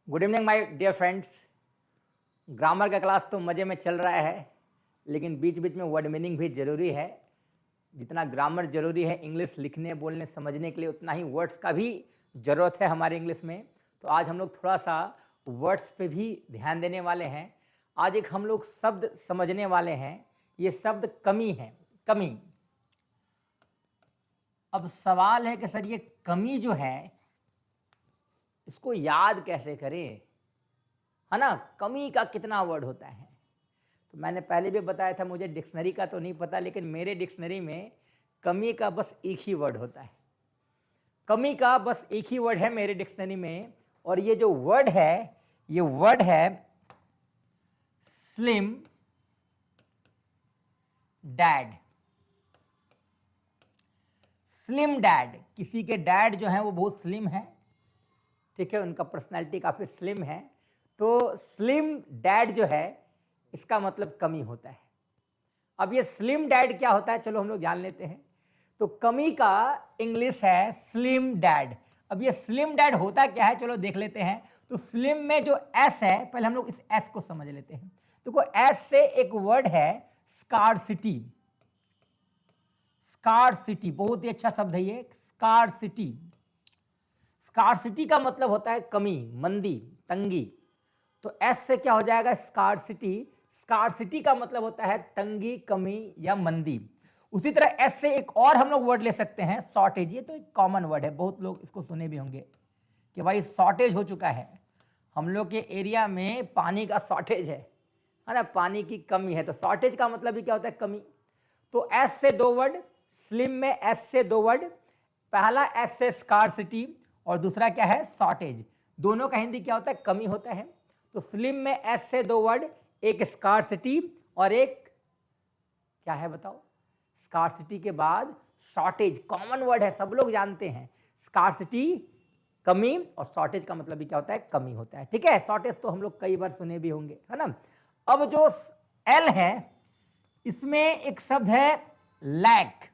Good evening my dear friends. Grammar का class तो मज़े में चल रहा है, लेकिन बीच बीच में वर्ड मीनिंग भी ज़रूरी है। जितना ग्रामर ज़रूरी है इंग्लिश लिखने बोलने समझने के लिए, उतना ही वर्ड्स का भी ज़रूरत है हमारे इंग्लिश में। तो आज हम लोग थोड़ा सा वर्ड्स पे भी ध्यान देने वाले हैं। आज एक हम लोग शब्द समझने वाले हैं। ये शब्द कमी है, कमी। अब सवाल है कि सर ये कमी जो है इसको याद कैसे करें, है ना। कमी का कितना वर्ड होता है, तो मैंने पहले भी बताया था, मुझे डिक्शनरी का तो नहीं पता, लेकिन मेरे डिक्शनरी में कमी का बस एक ही वर्ड होता है। कमी का बस एक ही वर्ड है मेरे डिक्शनरी में, और ये जो वर्ड है ये वर्ड है स्लिम डैड। स्लिम डैड, किसी के डैड जो है वो बहुत स्लिम है, ठीक है, उनका पर्सनैलिटी काफ़ी स्लिम है, तो स्लिम डैड जो है इसका मतलब कमी होता है। अब ये स्लिम डैड क्या होता है, चलो हम लोग जान लेते हैं। तो कमी का इंग्लिश है स्लिम डैड। अब ये स्लिम डैड होता क्या है, चलो देख लेते हैं। तो स्लिम में जो एस है, पहले हम लोग इस एस को समझ लेते हैं। तो को एस से एक वर्ड है स्कार्सिटी। स्कार्सिटी बहुत ही अच्छा शब्द है ये, स्कार्सिटी। स्कार्सिटी का मतलब होता है कमी, मंदी, तंगी। तो एस से क्या हो जाएगा, स्कार्सिटी। स्कार्सिटी का मतलब होता है तंगी, कमी या मंदी। उसी तरह एस से एक और हम लोग वर्ड ले सकते हैं, शॉर्टेज। ये तो एक कॉमन वर्ड है, बहुत लोग इसको सुने भी होंगे कि भाई शॉर्टेज हो चुका है, हम लोग के एरिया में पानी का शॉर्टेज है ना, पानी की कमी है। तो शॉर्टेज का मतलब भी क्या होता है, कमी। तो एस से दो वर्ड, स्लिम में एस से दो वर्ड, पहला एस से स्कार्सिटी और दूसरा क्या है, शॉर्टेज। दोनों का हिंदी क्या होता है, कमी होता है। तो स्लिम में एस से दो वर्ड, एक स्कार्सिटी और एक क्या है बताओ, स्कार्सिटी के बाद शॉर्टेज। कॉमन वर्ड है, सब लोग जानते हैं, स्कार्सिटी कमी, और शॉर्टेज का मतलब भी क्या होता है, कमी होता है, ठीक है। शॉर्टेज तो हम लोग कई बार सुने भी होंगे, है ना। अब जो एल है इसमें एक शब्द है लैक।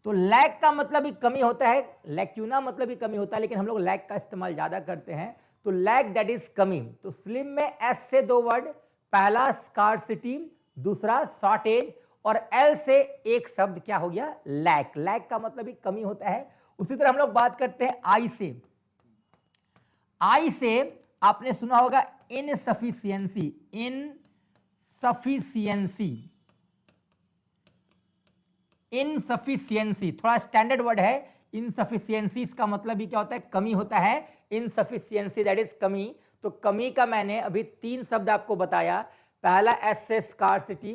तो लैक का मतलब भी कमी होता है, लैक्यूना मतलब भी कमी होता है, लेकिन हम लोग लैक का इस्तेमाल ज्यादा करते हैं। तो लैक दैट इज कमी। तो स्लिम में एस से दो वर्ड, पहला स्कार्सिटी, दूसरा शॉर्टेज, और एल से एक शब्द क्या हो गया, लैक। लैक का मतलब भी कमी होता है। उसी तरह हम लोग बात करते हैं आई से। आई से आपने सुना होगा इनसफिशियंसी। इनसफिशियंसी, इनसफिशियंसी थोड़ा स्टैंडर्ड वर्ड है। इनसफिशियंसी इसका मतलब भी क्या होता है, कमी होता है। इनसफिशियंसी दैट इज कमी। तो कमी का मैंने अभी तीन शब्द आपको बताया, पहला एस से स्कार्सिटी,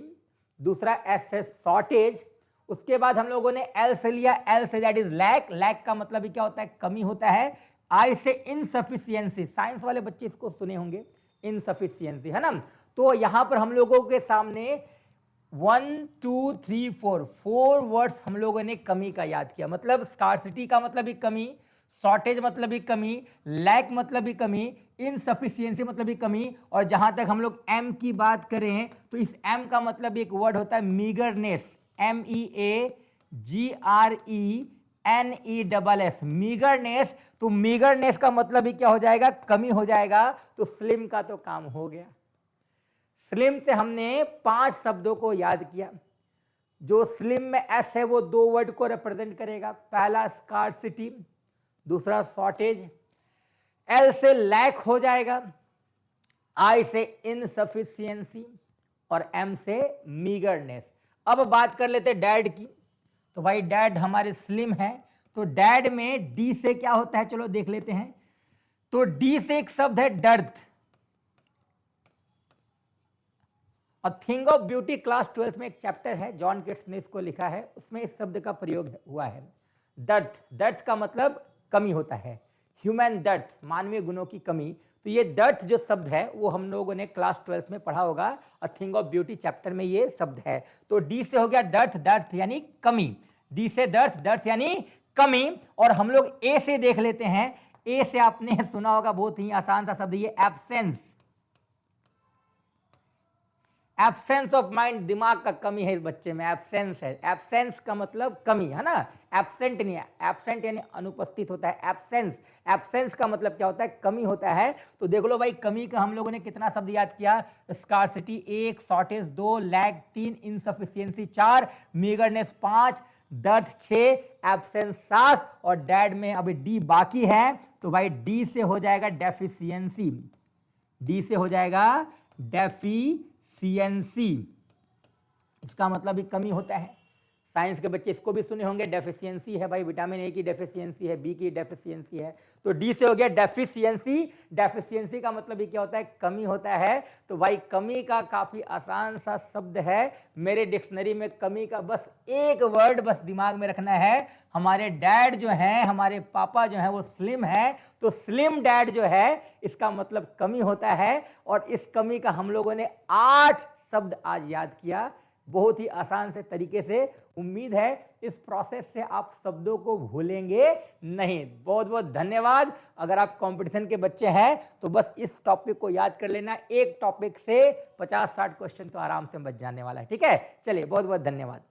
दूसरा एस से शॉर्टेज, उसके बाद हम लोगों ने एल से लिया, L say that is lack. Lack का मतलब भी क्या होता है, कमी होता है। आई से इनसफिशियंसी, साइंस वाले बच्चे इसको सुने होंगे, इनसफिशियंसी, है ना। तो यहां पर हम लोगों के सामने 1 2 3 4 4 वर्ड्स हम लोगों ने कमी का याद किया। मतलब स्कार्सिटी का मतलब भी कमी, शॉर्टेज मतलब भी कमी, लैक मतलब भी कमी, इनसफिशियंसी मतलब भी कमी। और जहां तक हम लोग एम की बात करें तो इस एम का मतलब एक वर्ड होता है मीगरनेस। MEAGRENESS, मीगरनेस। तो मीगरनेस का मतलब भी क्या हो जाएगा, कमी हो जाएगा। तो स्लिम का तो काम हो गया। स्लिम से हमने 5 शब्दों को याद किया। जो स्लिम में एस है वो दो वर्ड को रिप्रेजेंट करेगा, पहला स्कार्सिटी, दूसरा शॉर्टेज, एल से लैक हो जाएगा, आई से इनसफिशियंसी और एम से मीगरनेस। अब बात कर लेते डैड की। तो भाई डैड हमारे स्लिम है, तो डैड में डी से क्या होता है, चलो देख लेते हैं। तो डी से एक शब्द है डर्थ। और थिंग ऑफ ब्यूटी क्लास 12 में एक चैप्टर है, जॉन केट्स ने इसको लिखा है, उसमें इस शब्द का प्रयोग हुआ है, डर्थ। डर्थ का मतलब कमी होता है, ह्यूमन डर्थ, मानवीय गुणों की कमी। तो ये डर्थ जो शब्द है वो हम लोगों ने क्लास 12 में पढ़ा होगा, और थिंग ऑफ ब्यूटी चैप्टर में ये शब्द है। तो डी से हो गया डर्थ, डर्थ यानी कमी। डी से डर्थ, डर्थ यानी कमी। और हम लोग ए से देख लेते हैं। ए से आपने सुना होगा, बहुत ही आसान सा शब्द ये एब्सेंस। एब्सेंस ऑफ माइंड, दिमाग का कमी है इस बच्चे में, एब्सेंस है। एब्सेंस का मतलब कमी है ना, एब्सेंट नहीं है, एब्सेंट यानी अनुपस्थित होता है, एब्सेंस, एब्सेंस का मतलब क्या होता है, कमी होता है। तो देख लो भाई, कमी का हम लोगों ने कितना शब्द याद किया, स्कार्सिटी 1, शॉर्टेज 2, लैग 3, इनसफिशियंसी 4, मीगरनेस 5, दर्द 6, एब्सेंस 7 और डैड में अभी डी बाकी है। तो भाई डी से हो जाएगा डेफिशिएंसी, डी से हो जाएगा डेफिशिएंसी, इसका मतलब भी कमी होता है। साइंस के बच्चे इसको भी सुने होंगे, डेफिशिएंसी है भाई, विटामिन ए की डेफिशिएंसी है, बी की डेफिशिएंसी है, तो डी से हो गया डेफिशिएंसी। डेफिशिएंसी का मतलब भी क्या होता है, कमी होता है। तो भाई कमी का काफी आसान सा शब्द है मेरे डिक्शनरी में, कमी का बस एक वर्ड बस दिमाग में रखना है, हमारे डैड जो है, हमारे पापा जो है वो स्लिम है, तो स्लिम डैड जो है इसका मतलब कमी होता है। और इस कमी का हम लोगों ने 8 शब्द आज याद किया, बहुत ही आसान से तरीके से। उम्मीद है इस प्रोसेस से आप शब्दों को भूलेंगे नहीं। बहुत बहुत धन्यवाद। अगर आप कंपटीशन के बच्चे हैं तो बस इस टॉपिक को याद कर लेना, एक टॉपिक से 50-60 क्वेश्चन तो आराम से बच जाने वाला है। ठीक है, चलिए बहुत बहुत धन्यवाद।